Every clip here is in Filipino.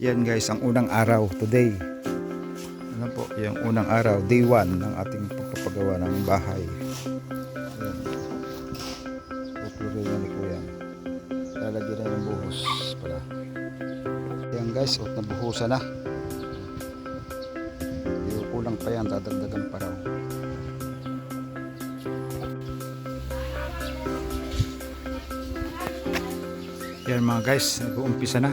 Yan guys, ang unang araw today. Ano po, yung unang araw, day 1 ng ating pagpapagawa ng bahay. Ayan. Pupuloy na ni Kuya. Lalagyan na yung buhos pala. Yan guys, nabuhusan na. Yung kulang pa yan, dadagdagan pa raw. Yan mga guys, nag-uumpisa na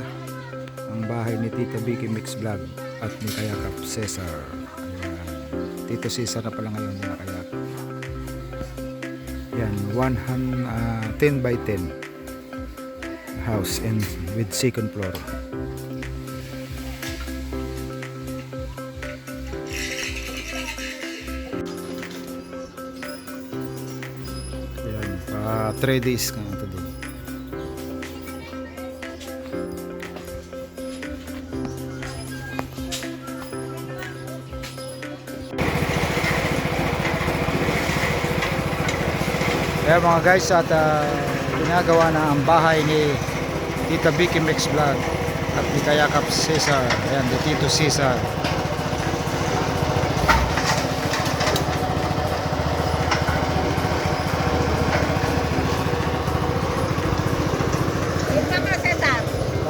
ang bahay ni Tita Vicky Mix Vlog at ni Kayakap Cesar. Ayan. Tito Cesar na pala ngayon yung Kayakap. Yan, 10 by 10 house and with second floor. Yan, 3 days nga today. Kaya mga guys, at ginagawa na ang bahay ni Tita Vicky Mix Vlog at ni Kayakap Cesar. Ayan, ni Tito Cesar.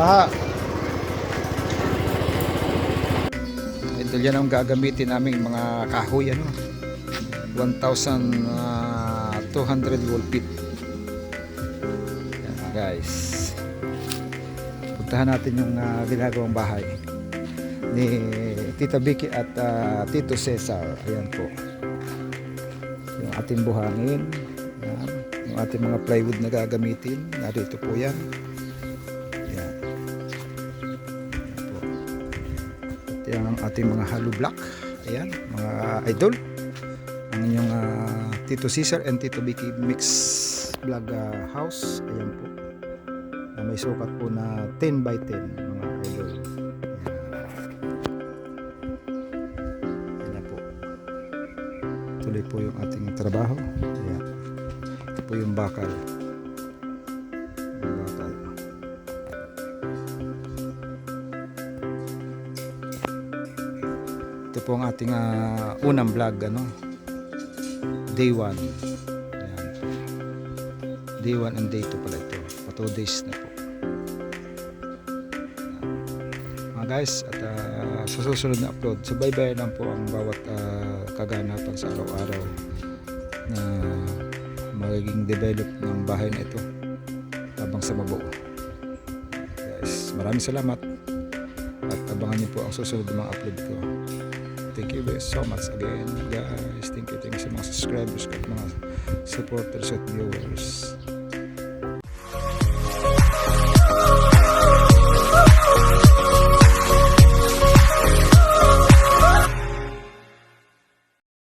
Aha. Ito yan ang gagamitin naming mga kahoy, ano, 1,200 wall feet. Yan, guys, puntahan natin yung ginagawang bahay ni Tita Vicky at Tito Cesar. Ayan po yung ating buhangin. Yan, yung ating mga plywood na gagamitin, narito po yan. Yan, yan po. At yan ang ating mga hollow block. Ayan, mga idol, ang inyong Tito Cesar and Tito Vicky Mix Vlog house. Ayan po, may sukat po na 10 by 10 mga idol. Ayan po, tuloy po yung ating trabaho. Ayan, ito po yung bakal. Ito po ang ating unang vlog, ano, day 1. Ayan. Day 1 and day 2 pala ito. Pa 2 days na po. Ayan. Mga guys, at sa susunod na upload, subaybayan lang po ang bawat kaganapan sa araw-araw na magiging develop ng bahay na ito habang sa mabuo. Guys, maraming salamat at abangan niyo po ang susunod na mga upload ko. Thank you so much again, guys. Thank you sa mga subscribers at mga supporters at viewers.